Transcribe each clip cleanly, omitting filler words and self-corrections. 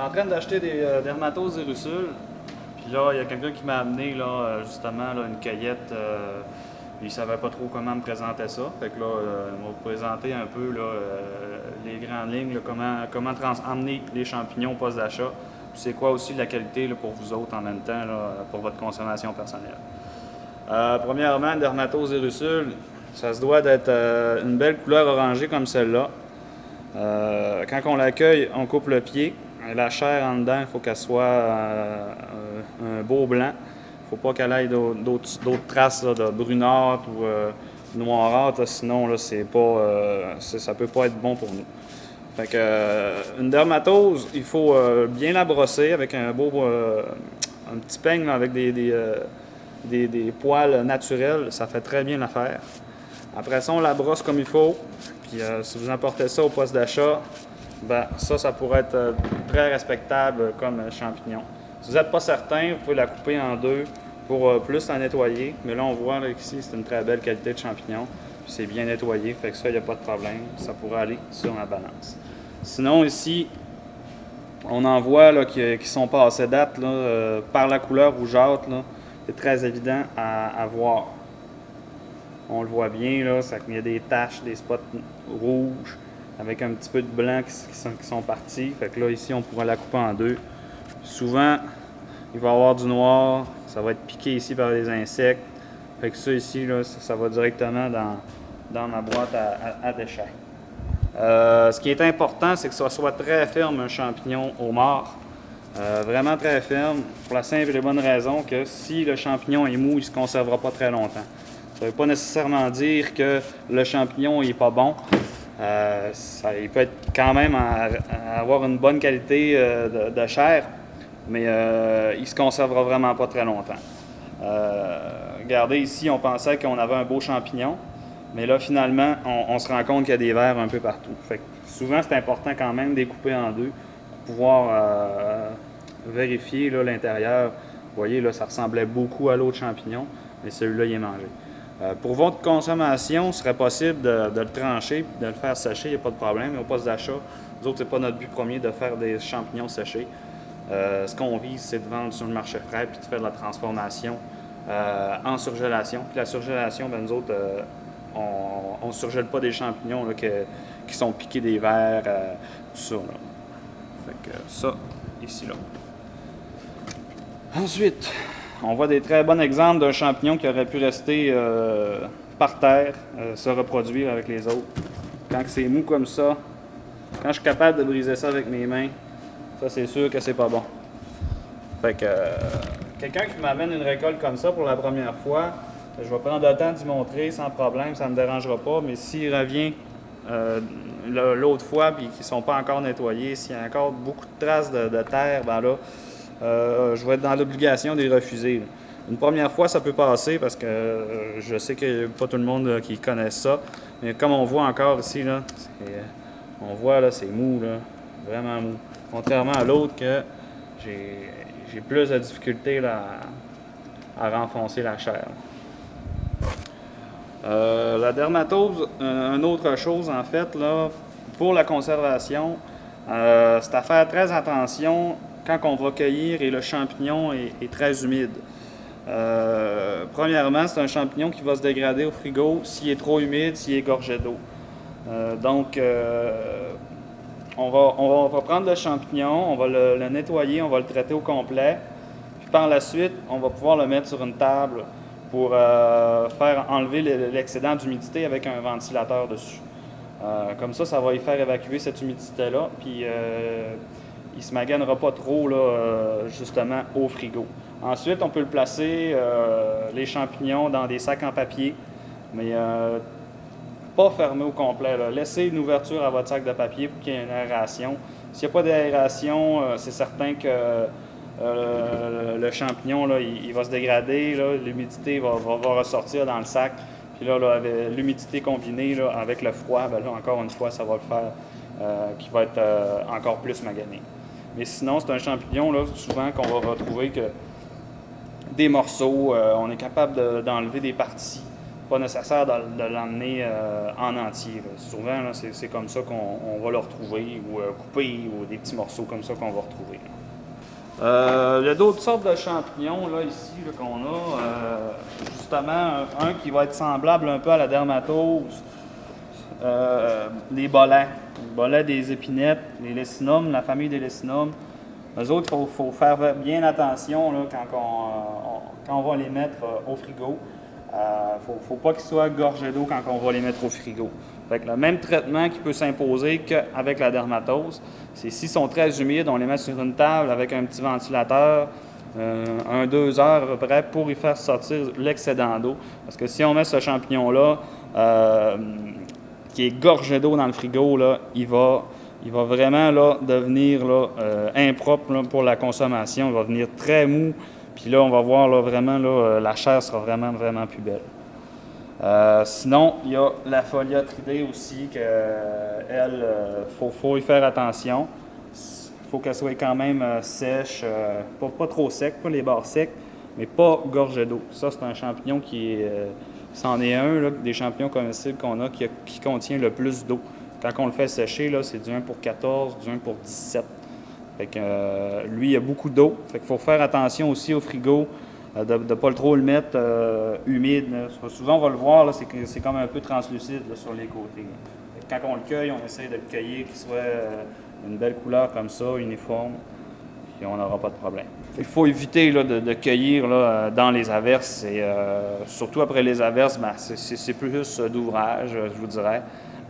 en train d'acheter des dermatoses et russules. Puis là, il y a quelqu'un qui m'a amené là, justement là, une cueillette. Il savait pas trop comment me présenter ça. Fait que là, on va vous présenter un peu là, les grandes lignes, là, comment emmener les champignons au poste d'achat. Puis c'est quoi aussi la qualité là, pour vous autres en même temps, là, pour votre consommation personnelle. Premièrement, dermatose et russules, ça se doit d'être une belle couleur orangée comme celle-là. Quand on l'accueille, on coupe le pied. La chair en dedans, il faut qu'elle soit un beau blanc. Il ne faut pas qu'elle ait d'autres traces là, de brunâtre ou noirâtre, sinon là, ça ne peut pas être bon pour nous. Fait que, une dermatose, il faut bien la brosser avec un petit peigne là, avec des poils naturels. Ça fait très bien l'affaire. Après ça, on la brosse comme il faut. Puis si vous emportez ça au poste d'achat, ben, ça pourrait être très respectable comme champignon. Si vous n'êtes pas certain, vous pouvez la couper en deux pour plus la nettoyer. Mais là, on voit là, ici, c'est une très belle qualité de champignon. Puis c'est bien nettoyé, fait que ça, il n'y a pas de problème. Ça pourrait aller sur la balance. Sinon, ici, on en voit là, qui sont passés date là, par la couleur rougeâtre. Là, c'est très évident à voir. On le voit bien, là, il y a des taches, des spots rouges avec un petit peu de blanc qui sont partis. Fait que là, ici, on pourra la couper en deux. Souvent, il va y avoir du noir, ça va être piqué ici par des insectes. Fait que ça ici, là, ça va directement dans ma boîte à déchets. Ce qui est important, c'est que ça soit très ferme, un champignon au mort. Vraiment très ferme, pour la simple et bonne raison que si le champignon est mou, il ne se conservera pas très longtemps. Ça ne veut pas nécessairement dire que le champignon n'est pas bon. Il peut être quand même avoir une bonne qualité de chair, mais il ne se conservera vraiment pas très longtemps. Regardez ici, on pensait qu'on avait un beau champignon, mais là finalement, on se rend compte qu'il y a des vers un peu partout. Fait que souvent, c'est important quand même de les couper en deux pour pouvoir vérifier là, l'intérieur. Vous voyez, là, ça ressemblait beaucoup à l'autre champignon, mais celui-là, il est mangé. Pour votre consommation, ce serait possible de le trancher et de le faire sécher, il n'y a pas de problème. Mais au poste d'achat, nous autres, ce n'est pas notre but premier de faire des champignons séchés. Ce qu'on vise, c'est de vendre sur le marché frais puis de faire de la transformation en surgélation. Puis la surgélation, ben, nous autres, on ne surgèle pas des champignons là, qui sont piqués des vers, tout ça. Là. Fait que ça, ici, là. Ensuite, on voit des très bons exemples d'un champignon qui aurait pu rester par terre, se reproduire avec les autres. Quand c'est mou comme ça, quand je suis capable de briser ça avec mes mains, ça c'est sûr que c'est pas bon. Fait que quelqu'un qui m'amène une récolte comme ça pour la première fois, je vais prendre le temps d'y montrer sans problème, ça ne me dérangera pas, mais s'il revient l'autre fois et qu'ils ne sont pas encore nettoyés, s'il y a encore beaucoup de traces de terre, ben là, je vais être dans l'obligation de les refuser. Là. Une première fois, ça peut passer parce que je sais qu'il n'y a pas tout le monde là, qui connaît ça. Mais comme on voit encore ici, là, on voit là, c'est mou, là, vraiment mou. Contrairement à l'autre que j'ai plus de difficulté là, à renfoncer la chair. La dermatose, une autre chose en fait, là, pour la conservation, c'est à faire très attention quand on va cueillir et le champignon est très humide. Premièrement, c'est un champignon qui va se dégrader au frigo s'il est trop humide, s'il est gorgé d'eau. Donc, on va prendre le champignon, on va le nettoyer, on va le traiter au complet. Puis par la suite, on va pouvoir le mettre sur une table pour faire enlever l'excédent d'humidité avec un ventilateur dessus. Comme ça va y faire évacuer cette humidité-là, puis il ne se maganera pas trop là, justement au frigo. Ensuite, on peut le placer, les champignons, dans des sacs en papier, mais pas fermé au complet. Là. Laissez une ouverture à votre sac de papier pour qu'il y ait une aération. S'il n'y a pas d'aération, c'est certain que le champignon là, il va se dégrader, là, l'humidité va ressortir dans le sac. Puis là, avec l'humidité combinée là, avec le froid, ben là, encore une fois, ça va le faire qui va être encore plus magané. Mais sinon, c'est un champignon, là, souvent, qu'on va retrouver que des morceaux, on est capable d'enlever des parties. pas nécessaire de l'emmener en entier. Là. Souvent, c'est comme ça qu'on va le retrouver, ou coupé, ou des petits morceaux comme ça qu'on va retrouver. Il y a d'autres sortes de champignons là, ici là, qu'on a. Justement, un qui va être semblable un peu à la dermatose, les bolets. Les bolets des épinettes, les lécinums, la famille des lécinums. Eux autres, il faut faire bien attention là, quand on va les mettre au frigo. Faut pas qu'ils soient gorgés d'eau quand on va les mettre au frigo. Fait que le même traitement qui peut s'imposer qu'avec la dermatose, c'est s'ils sont très humides, on les met sur une table avec un petit ventilateur, 1-2 heures à peu près, pour y faire sortir l'excédent d'eau. Parce que si on met ce champignon-là, qui est gorgé d'eau dans le frigo, là, il va vraiment là, devenir là, impropre là, pour la consommation. Il va devenir très mou. Puis là, on va voir là, vraiment, là, la chair sera vraiment, vraiment plus belle. Sinon, il y a la Folia tridée aussi, qu'elle, faut y faire attention. Il faut qu'elle soit quand même sèche, pas trop sec, pas les bords secs, mais pas gorgée d'eau. Ça, c'est un champignon c'en est un là, des champignons comestibles qu'on a qui contient le plus d'eau. Quand on le fait sécher, là, c'est du 1 pour 14, du 1 pour 17. Fait que, lui, il y a beaucoup d'eau. Fait qu'il faut faire attention aussi au frigo, de ne pas trop le mettre humide. Là. Souvent, on va le voir, là, c'est comme un peu translucide là, sur les côtés. Quand on le cueille, on essaie de le cueillir qu'il soit une belle couleur comme ça, uniforme, puis on n'aura pas de problème. Il faut éviter là, de cueillir là, dans les averses. Et, surtout après les averses, ben, c'est plus d'ouvrage, je vous dirais.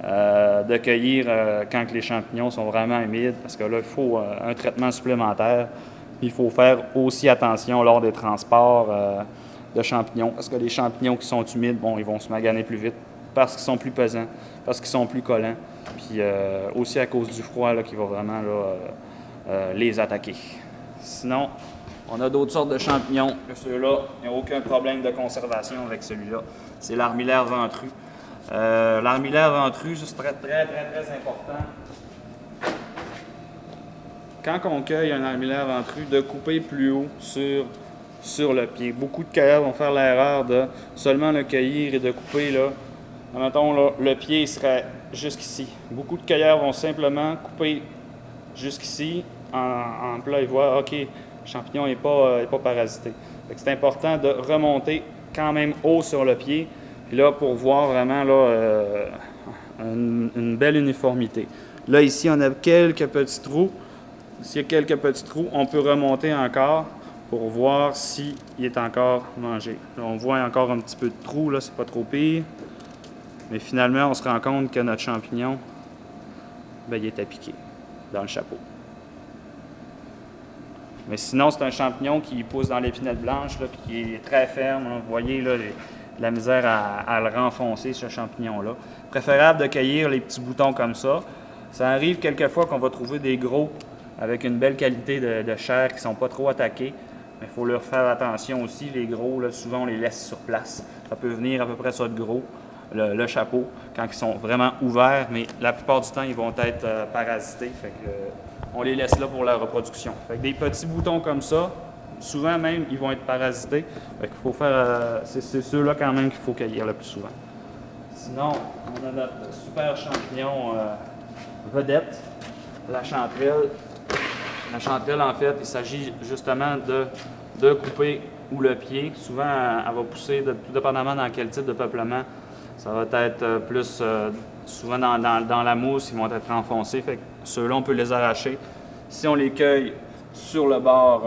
De cueillir quand les champignons sont vraiment humides, parce que là, il faut un traitement supplémentaire. Il faut faire aussi attention lors des transports de champignons, parce que les champignons qui sont humides, bon, ils vont se maganer plus vite, parce qu'ils sont plus pesants, parce qu'ils sont plus collants, puis aussi à cause du froid là, qui va vraiment là, les attaquer. Sinon, on a d'autres sortes de champignons. Ceux-là, il n'y a aucun problème de conservation avec celui-là. C'est l'armillaire ventru. L'armillaire ventru, juste très important. Quand on cueille un armillaire ventru, de couper plus haut sur le pied. Beaucoup de cueilleurs vont faire l'erreur de seulement le cueillir et de couper là. Mettons, là, le pied serait jusqu'ici. Beaucoup de cueilleurs vont simplement couper jusqu'ici en plat. Ils voient, OK, le champignon n'est pas parasité. C'est important de remonter quand même haut sur le pied. Puis là, pour voir vraiment là, une belle uniformité. Là, ici, on a quelques petits trous. S'il y a quelques petits trous, on peut remonter encore pour voir s'il est encore mangé. Là, on voit encore un petit peu de trous, là, c'est pas trop pire. Mais finalement, on se rend compte que notre champignon, ben, il était piqué dans le chapeau. Mais sinon, c'est un champignon qui pousse dans l'épinette blanche, là, puis qui est très ferme. Là. Vous voyez, là, la misère à le renfoncer, ce champignon-là. Préférable de cueillir les petits boutons comme ça. Ça arrive quelquefois qu'on va trouver des gros avec une belle qualité de chair qui ne sont pas trop attaqués. Mais il faut leur faire attention aussi. Les gros, là, souvent, on les laisse sur place. Ça peut venir à peu près ça de gros, le chapeau, quand ils sont vraiment ouverts. Mais la plupart du temps, ils vont être parasités. Fait que, on les laisse là pour la reproduction. Fait que des petits boutons comme ça, souvent même, ils vont être parasités. Fait qu'il faut faire, c'est ceux-là quand même qu'il faut cueillir le plus souvent. Sinon, on a notre super champignon vedette, la chanterelle. La chanterelle, en fait, il s'agit justement de couper où le pied. Souvent, elle va pousser, tout dépendamment dans quel type de peuplement. Ça va être plus, souvent dans la mousse, ils vont être enfoncés. Fait que ceux-là, on peut les arracher. Si on les cueille sur le bord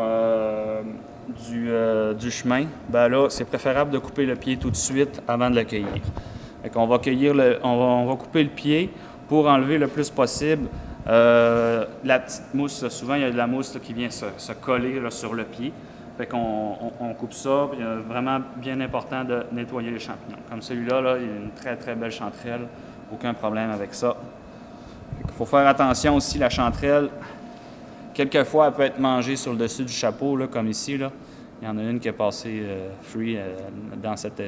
du chemin, ben là, c'est préférable de couper le pied tout de suite avant de le cueillir. Fait qu'on va on va couper le pied pour enlever le plus possible la petite mousse. Souvent, il y a de la mousse là, qui vient se coller là, sur le pied. Fait qu'on coupe ça. Puis, vraiment bien important de nettoyer les champignons. Comme celui-là, là, il y a une très, très belle chanterelle. Aucun problème avec ça. Il faut faire attention aussi, la chanterelle. Quelquefois, elle peut être mangée sur le dessus du chapeau, là, comme ici. Là. Il y en a une qui est passée free dans cette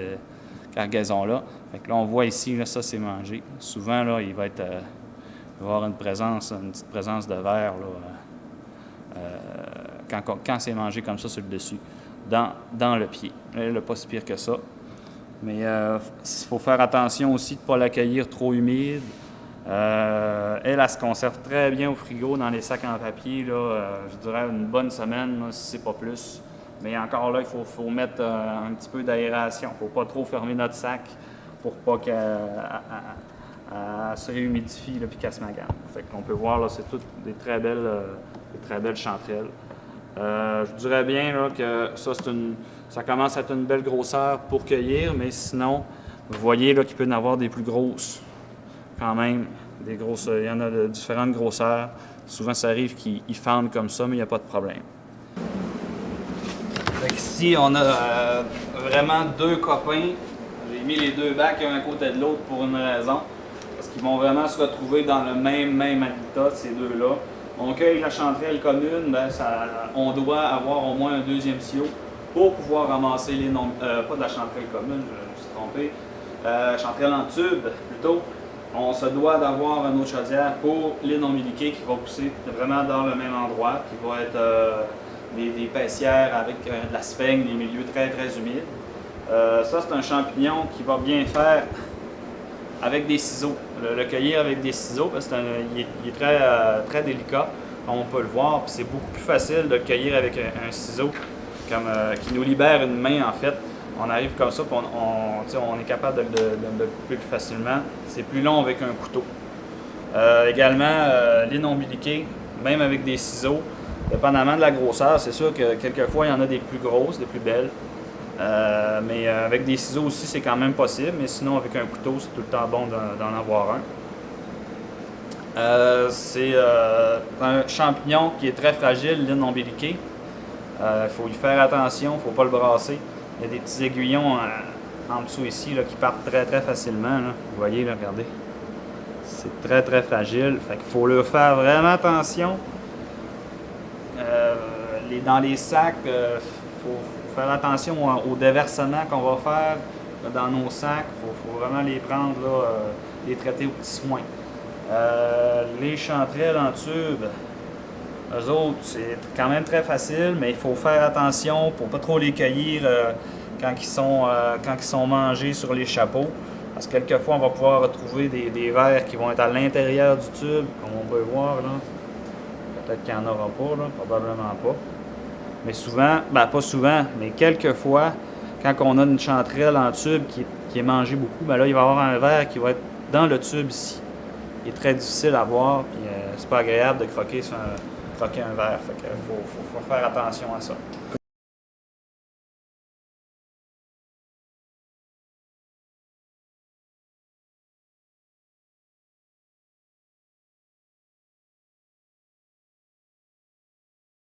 cargaison-là. Fait que là, on voit ici, là, ça, c'est mangé. Souvent, là, il va avoir une petite présence de verre là, quand c'est mangé comme ça sur le dessus, dans le pied. Là, il n'est pas si pire que ça. Mais il faut faire attention aussi de ne pas l'accueillir trop humide. Elle se conserve très bien au frigo dans les sacs en papier, là, je dirais une bonne semaine, là, si c'est pas plus. Mais encore là, il faut mettre un petit peu d'aération. Il ne faut pas trop fermer notre sac pour pas qu'elle se réhumidifie et qu'elle se magane. Fait qu'on peut voir, là, c'est toutes des très belles chanterelles. Je dirais bien là, que ça commence à être une belle grosseur pour cueillir, mais sinon, vous voyez là, qu'il peut y en avoir des plus grosses. Quand même, il y en a de différentes grosseurs. Souvent, ça arrive qu'ils fendent comme ça, mais il n'y a pas de problème. Ici, on a vraiment deux copains. J'ai mis les deux bacs un à côté de l'autre pour une raison. Parce qu'ils vont vraiment se retrouver dans le même habitat, ces deux-là. On cueille la chanterelle commune, ben on doit avoir au moins un deuxième silo pour pouvoir ramasser les pas de la chanterelle commune, je me suis trompé, chanterelle en tube plutôt. On se doit d'avoir une autre chaudière pour les non-miliqués qui va pousser vraiment dans le même endroit, qui va être des paissières avec de la sphène, des milieux très humides. Ça, c'est un champignon qui va bien faire avec des ciseaux. Le cueillir avec des ciseaux, parce qu'il est très délicat, comme on peut le voir. Puis c'est beaucoup plus facile de le cueillir avec un ciseau qui nous libère une main, en fait. On arrive comme ça, puis on est capable de le couper plus facilement. C'est plus long avec un couteau. Également, les non-miliqués, même avec des ciseaux, dépendamment de la grosseur, c'est sûr que quelquefois, il y en a des plus grosses, des plus belles. Mais avec des ciseaux aussi, c'est quand même possible, mais sinon, avec un couteau, c'est tout le temps bon d'en avoir un. C'est un champignon qui est très fragile, l'îne ombiliquée. Il faut y faire attention, il ne faut pas le brasser. Il y a des petits aiguillons en dessous ici là, qui partent très facilement. Là. Vous voyez, là, regardez. C'est très fragile. Fait qu'il faut leur faire vraiment attention. Dans les sacs, il faut faire attention au déversement qu'on va faire dans nos sacs. Il faut vraiment les prendre, là, les traiter au petit soin. Les chanterelles en tube, eux autres, c'est quand même très facile, mais il faut faire attention pour ne pas trop les cueillir quand ils sont mangés sur les chapeaux. Parce que quelquefois, on va pouvoir retrouver des vers qui vont être à l'intérieur du tube, comme on peut voir là. Peut-être qu'il n'y en aura pas, là, probablement pas. Mais souvent, pas souvent, mais quelquefois, quand on a une chanterelle en tube qui est mangée beaucoup, là, il va y avoir un ver qui va être dans le tube ici. Il est très difficile à voir, puis c'est pas agréable de croquer un ver. Fait qu'il faut faire attention à ça.